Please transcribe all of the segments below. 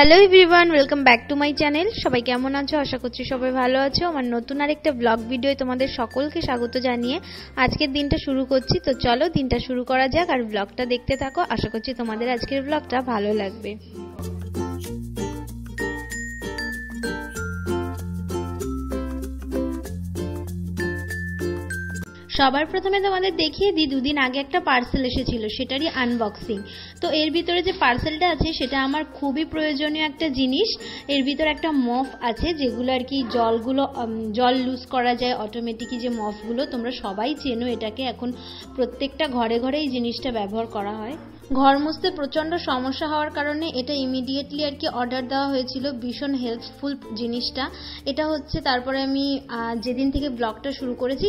Hello everyone, welcome back to my channel. সবাই কেমন আছো? আশা করছি সবাই ভালো আছো। আমার নতুন আরেকটা ব্লগ ভিডিও তোমাদের সকলকে স্বাগত জানিয়ে আজকের দিনটা শুরু করছি। তো চলো দিনটা শুরু করা যাক আর ব্লগটা দেখতে থাকো। আশা করছি তোমাদের আজকের ব্লগটা ভালো লাগবে। সবার প্রথমে তোমাদের দেখিয়ে দিই, দুদিন আগে একটা পার্সেল এসেছিল, সেটারই আনবক্সিং। তো এর ভিতরে যে পার্সেলটা আছে সেটা আমার খুবই প্রয়োজনীয় একটা জিনিস। এর ভিতরে একটা মফ আছে, যেগুলো আর কি জল লুজ করা যায় অটোমেটিকই, যে মফগুলো তোমরা সবাই চেনো এটাকে। এখন প্রত্যেকটা ঘরে ঘরে এই জিনিসটা ব্যবহার করা হয়। ঘর মুছতে প্রচণ্ড সমস্যা হওয়ার কারণে এটা ইমিডিয়েটলি আর কি অর্ডার দেওয়া হয়েছিল। ভীষণ হেল্পফুল জিনিসটা। এটা হচ্ছে তারপরে আমি যেদিন থেকে ব্লগটা শুরু করেছি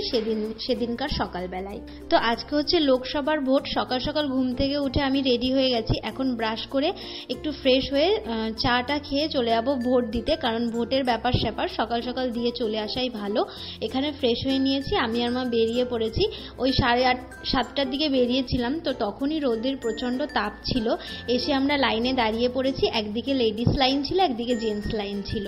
সেদিনকার সকালবেলায়। তো আজকে হচ্ছে লোকসভার ভোট। সকাল সকাল ঘুম থেকে উঠে আমি রেডি হয়ে গেছি। এখন ব্রাশ করে একটু ফ্রেশ হয়ে চাটা খেয়ে চলে যাবো ভোট দিতে, কারণ ভোটের ব্যাপার স্যাপার সকাল সকাল দিয়ে চলে আসাই ভালো। এখানে ফ্রেশ হয়ে নিয়েছি, আমি আর মা বেরিয়ে পড়েছি। ওই 6:30-7টার দিকে বেরিয়েছিলাম, তো তখনই রোদের প্রচণ্ড তাপ ছিল। এসে আমরা লাইনে দাঁড়িয়ে পড়েছি। একদিকে লেডিস লাইন ছিল, একদিকে জেন্টস লাইন ছিল।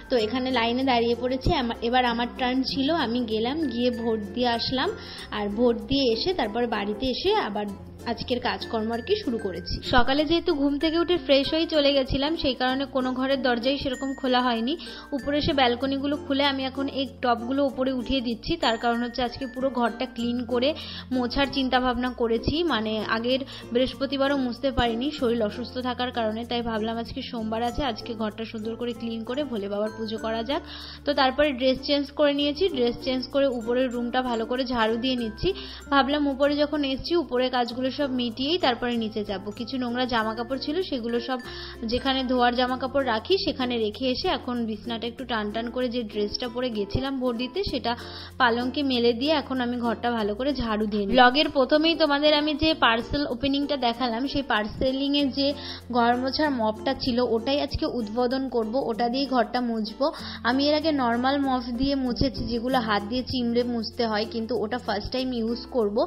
তো এখানে লাইনে দাঁড়িয়ে পড়েছি। এবার আমার টার্ন ছিল। আমি গেলাম, গিয়ে ভোট দিয়ে আসলাম। আর ভোট দিয়ে এসে তারপর বাড়িতে এসে আবার আজকের কাজকর্ম আর কি শুরু করেছি। সকালে যেহেতু ঘুম থেকে উঠে ফ্রেশ হয়ে চলে গেছিলাম, সেই কারণে কোনো ঘরের দরজাই সেরকম খোলা হয়নি। উপরে এসে ব্যালকনিগুলো খুলে আমি এখন এই টবগুলো উপরে উঠিয়ে দিচ্ছি। তার কারণ হচ্ছে আজকে পুরো ঘরটা ক্লিন করে মোছার চিন্তা ভাবনা করেছি। মানে আগের বৃহস্পতিবারও মুছতে পারিনি শরীর অসুস্থ থাকার কারণে, তাই ভাবলাম আজকে সোমবার আছে, আজকে ঘরটা সুন্দর করে ক্লিন করে ভোলে বাবার পুজো করা যাক। তো তারপরে ড্রেস চেঞ্জ করে নিয়েছি। ড্রেস চেঞ্জ করে উপরের রুমটা ভালো করে ঝাড়ু দিয়ে নিচ্ছি। ভাবলাম উপরে যখন এসেছি উপরে কাজগুলো সব মিটিয়েই তারপরে নিচে যাব। কিছু নোংরা জামা কাপড় ছিল, সেগুলো সব যেখানে ধোয়ার জামা কাপড় রাখি সেখানে রেখে এসে এখন বিছনাটা একটু টান টান করে যে ড্রেসটা পরে গেছিলাম ভোট দিতে সেটা পালঙ্কে মেলে দিয়ে এখন আমি ঘরটা ভালো করে ঝাড়ু দিয়ে নিই। ব্লগের প্রথমেই তোমাদের আমি যে পার্সেল ওপেনিংটা দেখালাম, সেই পার্সেলিং এর যে ঘর মোছার মপটা ছিল ওটাই আজকে উদ্বোধন করব। ওটা দিয়েই ঘরটা মুছবো। আমি এর আগে নর্মাল মপ দিয়ে মুছেছি, যেগুলো হাত দিয়ে চিমড়ে মুছতে হয়, কিন্তু ওটা ফার্স্ট টাইম ইউজ করব।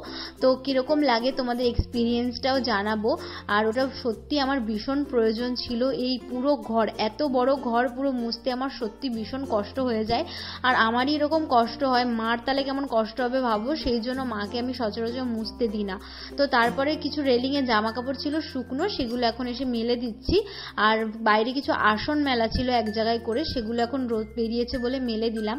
তো কিরকম লাগে তোমাদের এক্সপিরিয়েন্সটাও জানাবো। আর ওটা সত্যি আমার ভীষণ প্রয়োজন ছিল। এই পুরো ঘর, এত বড় ঘর পুরো মুছতে আমার সত্যি ভীষণ কষ্ট হয়ে যায়। আর আমারই এরকম কষ্ট হয়, মার তাহলে কেমন কষ্ট হবে ভাবো। সেই জন্য মাকে আমি সচরাচর মুছতে দিই না। তো তারপরে কিছু রেলিংয়ে জামা কাপড় ছিল শুকনো, সেগুলো এখন এসে মেলে দিচ্ছি। আর বাইরে কিছু আসন মেলা ছিল এক জায়গায় করে, সেগুলো এখন রোদ বেরিয়েছে বলে মেলে দিলাম।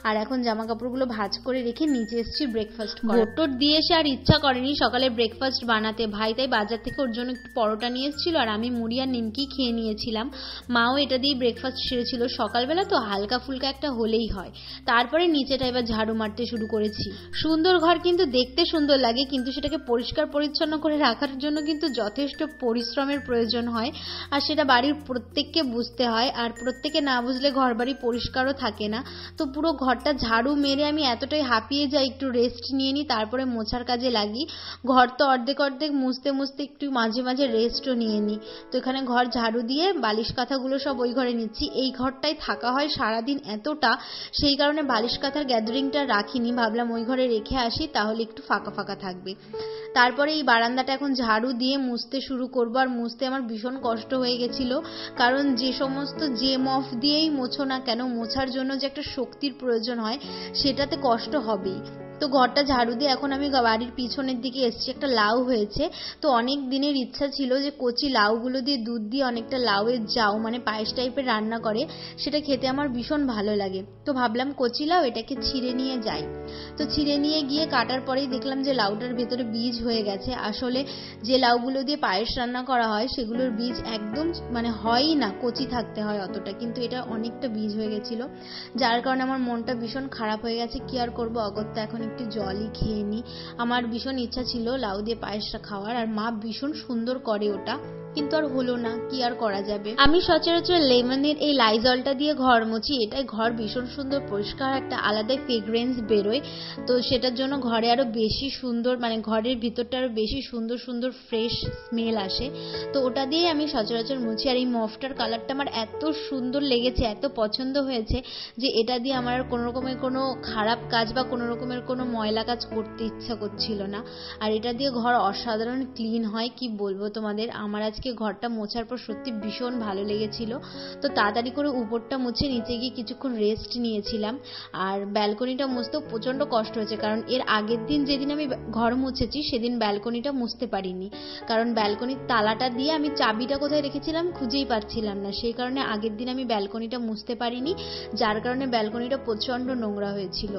আর এখন জামা কাপড়গুলো ভাঁজ করে রেখে নিচে এসেছি ব্রেকফাস্ট করে। ভোট দিয়ে এসে আর ইচ্ছা করেনি সকালে ব্রেকফাস্ট বানাতে। ভাই তাই বাজার থেকে ওর জন্য একটু পরোটা নিয়ে এসেছিল, আর আমি মুড়ি আর নিমকি খেয়ে নিয়েছিলাম। মাও এটা দিয়ে ব্রেকফাস্ট সেরেছিল। সকালবেলা তো হালকা ফুলকা একটা হলেই হয়। তারপরে নিচেটা এবার ঝাড়ু মারতে শুরু করেছি। সুন্দর ঘর কিন্তু দেখতে সুন্দর লাগে, কিন্তু সেটাকে পরিষ্কার পরিচ্ছন্ন করে রাখার জন্য কিন্তু যথেষ্ট পরিশ্রমের প্রয়োজন হয়। আর সেটা বাড়ির প্রত্যেককে বুঝতে হয়, আর প্রত্যেকে না বুঝলে ঘর বাড়ি পরিষ্কারও থাকে না। তো পুরো ঘরটা ঝাড়ু মেরে আমি এতটাই হাঁপিয়ে যাই, একটু রেস্ট নিয়ে নিই, তারপরে মোছার কাজে লাগি। ঘর তো অর্ধেক মুছতে মুছতে একটু মাঝে মাঝে রেস্টও নিয়ে নিই। তো এখানে ঘর ঝাড়ু দিয়ে বালিশ কাঁথাগুলো সব ওই ঘরে নিচ্ছি। এই ঘরটায় থাকা হয় সারাদিন এতটা, সেই কারণে বালিশ কাঁথার গ্যাদারিংটা রাখিনি। ভাবলাম ওই ঘরে রেখে আসি, তাহলে একটু ফাঁকা ফাঁকা থাকবে। তারপরে এই বারান্দাটা এখন ঝাড়ু দিয়ে মুছতে শুরু করবো। আর মুছতে আমার ভীষণ কষ্ট হয়ে গেছিল, কারণ যে মফ দিয়েই মোছো না কেন, মোছার জন্য যে একটা শক্তির প্রয়োজন হয়, সেটাতে কষ্ট হবেই। তো ঘরটা ঝাড়ু দিয়ে এখন আমি বাড়ির পিছনের দিকে এসেছি। একটা লাউ হয়েছে, তো অনেক দিনের ইচ্ছা ছিল যে কচি লাউগুলো দিয়ে দুধ দিয়ে অনেকটা লাউয়ের জাউ মানে পায়েস টাইপের রান্না করে, সেটা খেতে আমার ভীষণ ভালো লাগে। তো ভাবলাম কচি লাউ, এটাকে ছিঁড়ে নিয়ে যাই। তো ছিঁড়ে নিয়ে গিয়ে কাটার পরেই দেখলাম যে লাউটার ভেতরে বীজ হয়ে গেছে। আসলে যে লাউগুলো দিয়ে পায়েস রান্না করা হয় সেগুলোর বীজ একদম মানে হয়ই না, কচি থাকতে হয় অতটা, কিন্তু এটা অনেকটা বীজ হয়ে গেছিল, যার কারণে আমার মনটা ভীষণ খারাপ হয়ে গেছে। কি আর করবো, অগত্যা এখন একটু জলই খেয়ে নিই। আমার ভীষণ ইচ্ছা ছিল লাউ দিয়ে পায়েসটা খাওয়ার, আর মা ভীষণ সুন্দর করে ওটা, কিন্তু আর হলো না, কি আর করা যাবে। আমি সচরাচর লেমনের এই লাইজলটা দিয়ে ঘর মুছি। এটাই ঘর ভীষণ সুন্দর পরিষ্কার, একটা আলাদাই ফ্রেগ্রেন্স বেরোয়। তো সেটার জন্য ঘরে আরো বেশি সুন্দর, মানে ঘরের ভিতরটা আরো বেশি সুন্দর সুন্দর ফ্রেশ স্মেল আসে। তো ওটা দিয়ে আমি সচরাচর মুছি। আর এই মফটার কালারটা আমার এত সুন্দর লেগেছে, এত পছন্দ হয়েছে, যে এটা দিয়ে আমার আর কোনো রকমের কোনো খারাপ কাজ বা কোনো রকমের কোনো ময়লা কাজ করতে ইচ্ছা করছিল না। আর এটা দিয়ে ঘর অসাধারণ ক্লিন হয়, কি বলবো তোমাদের। আমার আজকে আজকে ঘরটা মোছার পর সত্যি ভীষণ ভালো লেগেছিল। তো তাড়াতাড়ি করে উপরটা মুছে নিচে গিয়ে কিছুক্ষণ রেস্ট নিয়েছিলাম। আর ব্যালকনিটা মুছতেও প্রচণ্ড কষ্ট হয়েছে, কারণ এর আগের দিন যেদিন আমি ঘর মুছেছি সেদিন ব্যালকনিটা মুছতে পারিনি, কারণ ব্যালকনির তালাটা দিয়ে আমি চাবিটা কোথায় রেখেছিলাম খুঁজেই পাচ্ছিলাম না। সেই কারণে আগের দিন আমি ব্যালকনিটা মুছতে পারিনি, যার কারণে ব্যালকনিটা প্রচণ্ড নোংরা হয়েছিল।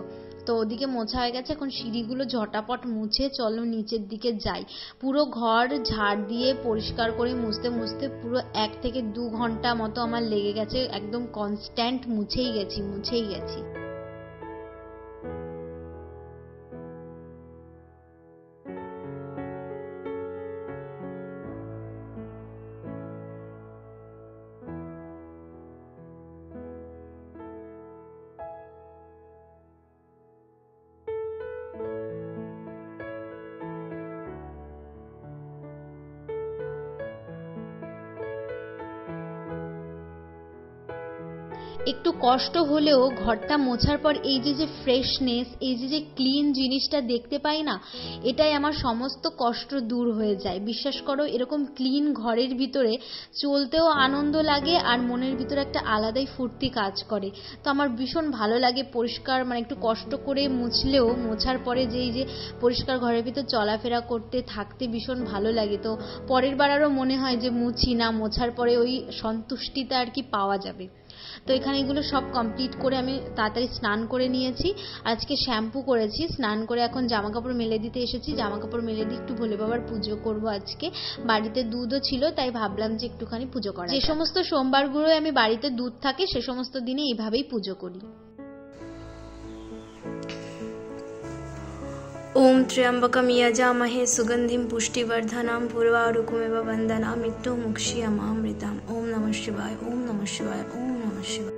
তো ওদিকে মোছা হয়ে গেছে, এখন সিঁড়িগুলো ঝটাপট মুছে চলো নিচের দিকে যাই। পুরো ঘর ঝাড় দিয়ে পরিষ্কার করে মুছতে মুছতে পুরো 1 থেকে 2 ঘন্টা মতো আমার লেগে গেছে, একদম কনস্ট্যান্ট মুছেই গেছি। একটু কষ্ট হলেও ঘরটা মোছার পর এই যে ফ্রেশনেস, এই যে ক্লিন জিনিসটা দেখতে পাই না, এটাই আমার সমস্ত কষ্ট দূর হয়ে যায়। বিশ্বাস করো, এরকম ক্লিন ঘরের ভিতরে চলতেও আনন্দ লাগে আর মনের ভিতরে একটা আলাদাই ফুর্তি কাজ করে। তো আমার ভীষণ ভালো লাগে পরিষ্কার, মানে একটু কষ্ট করে মুছলেও মোছার পরে যে পরিষ্কার ঘরের ভিতর চলাফেরা করতে থাকতে ভীষণ ভালো লাগে। তো পরের বার আরও মনে হয় যে মুছি না, মোছার পরে ওই সন্তুষ্টিটা আর কি পাওয়া যাবে। তো এখানে এগুলো সব কমপ্লিট করে আমি তাড়াতাড়ি স্নান করে নিয়েছি। আজকে শ্যাম্পু করেছি, স্নান করে এখন জামা কাপড় মেলে দিতে এসেছি। জামা কাপড় মেলে দিয়ে একটু ভোলে বাবার পুজো করব আজকে। বাড়িতে দুধও ছিল, তাই ভাবলাম যে একটুখানি পুজো করা। যে সমস্ত সোমবারগুলোয় আমি বাড়িতে দুধ থাকে সে সমস্ত দিনে এইভাবেই পুজো করি। ओम त्र्यंबकम यजामहे सुगंधिम पुष्टिवर्धनम पूर्वारुकमेव वंदनामि मृत्युमुक्षीयमामृतम्। ओम नमः शिवाय, ओम नमः शिवाय, ओम नमः शिवाय।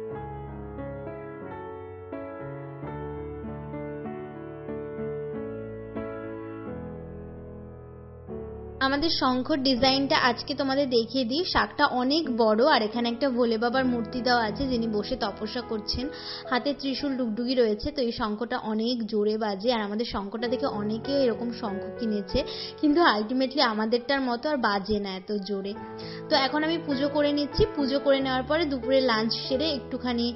আমাদের শঙ্খর ডিজাইনটা আজকে তোমাদের দেখিয়ে দিই। শাকটা অনেক বড়, আর এখানে একটা ভোলে বাবার মূর্তি দেওয়া আছে যিনি বসে তপস্যা করছেন, হাতে ত্রিশূল ডুগডুগি রয়েছে। তো এই শঙ্খটা অনেক জোরে বাজে, আর আমাদের শঙ্খটা দেখে অনেকে এরকম শঙ্খ কিনেছে, কিন্তু আলটিমেটলি আমাদেরটার মতো আর বাজে না এত জোরে। তো এখন আমি পুজো করে নিচ্ছি। পুজো করে নেওয়ার পরে দুপুরে লাঞ্চ সেরে একটুখানি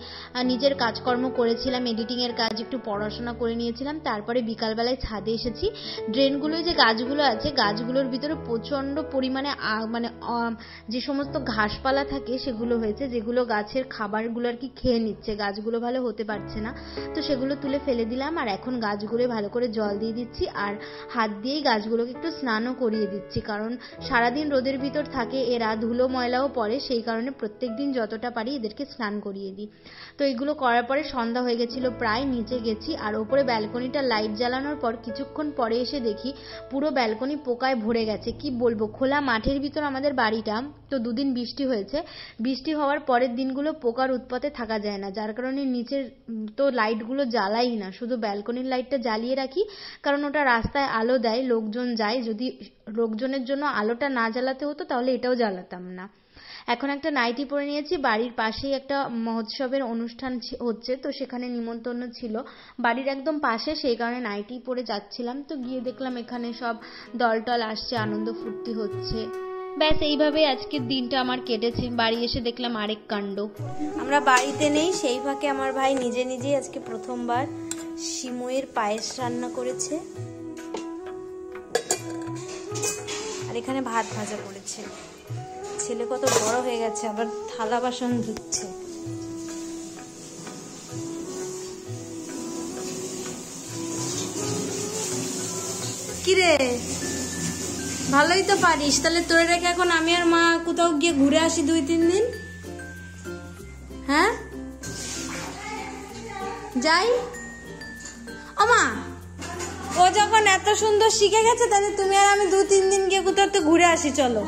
নিজের কাজকর্ম করেছিলাম, এডিটিংয়ের কাজ, একটু পড়াশোনা করে নিয়েছিলাম। তারপরে বিকালবেলায় ছাদে এসেছি। ড্রেনগুলোয় যে গাছগুলো আছে, গাছগুলোর ভিতরে প্রচন্ড পরিমাণে মানে যে সমস্ত ঘাসপালা থাকে সেগুলো হয়েছে, যেগুলো গাছের খাবারগুলো আর কি খেয়ে নিচ্ছে, গাছগুলো ভালো হতে পারছে না। তো সেগুলো তুলে ফেলে দিলাম, আর এখন গাছগুলো ভালো করে জল দিয়ে দিচ্ছি, আর হাত দিয়েই গাছগুলোকে একটু স্নানও করিয়ে দিচ্ছি, কারণ সারাদিন রোদের ভিতর থাকে এরা, ধুলো ময়লাও পড়ে, সেই কারণে প্রত্যেকদিন যতটা পারি এদেরকে স্নান করিয়ে দিই। তো এগুলো করার পরে সন্ধ্যা হয়ে গেছিল প্রায়, নিচে গেছি, আর ওপরে ব্যালকনিটা লাইট জ্বালানোর পর কিছুক্ষণ পরে এসে দেখি পুরো ব্যালকনি পোকায় ভরে গেছে। কি বলবো, খোলা মাঠের ভিতর আমাদের বাড়িটা, তো 2 দিন বৃষ্টি হয়েছে। বৃষ্টি হওয়ার পরের দিনগুলো পোকার উৎপাতে থাকা যায় না, যার কারণে নিচের তো লাইটগুলো জ্বালাই না, শুধু ব্যালকনির লাইটটা জ্বালিয়ে রাখি, কারণ ওটা রাস্তায় আলো দেয়, লোকজন যায়। যদি লোকজনের জন্য আলোটা না জ্বালাতে হতো তাহলে এটাও জ্বালাতাম না। এখন একটা নাইটি পরে নিয়েছি, বাড়ির পাশেই একটা মহোৎসবের অনুষ্ঠান হচ্ছে, তো সেখানে নিমন্ত্রণ ছিল বাড়ির একদম পাশে, সেই কারণে নাইটি পরে যাচ্ছিলাম। তো গিয়ে দেখলাম এখানে সব দলটল আসছে, আনন্দ ফুর্তি হচ্ছে। ব্যাস এইভাবে আজকের দিনটা আমার কেটেছে। বাড়ি এসে দেখলাম আরেক কাণ্ড। আমরা বাড়িতে নেই, সেই ফাঁকে আমার ভাই নিজেই আজকে প্রথমবার সিমইয়ের পায়েস রান্না করেছে, আর এখানে ভাত ভাজা করেছে। ছেলে কত বড় হয়ে গেছে, আবার থালা বাসন ধুচ্ছে। কিরে, ভালোই তো পারিস, তাহলে তোরে রেখে এখন আমি আর মা কোথাও গিয়ে ঘুরে আসি 2-3 দিন। হ্যাঁ যাই। ও মা, ও যখন এত সুন্দর শিখে গেছে, তাহলে তুমি আর আমি 2-3 দিন গিয়ে কোথাও ঘুরে আসি, চলো।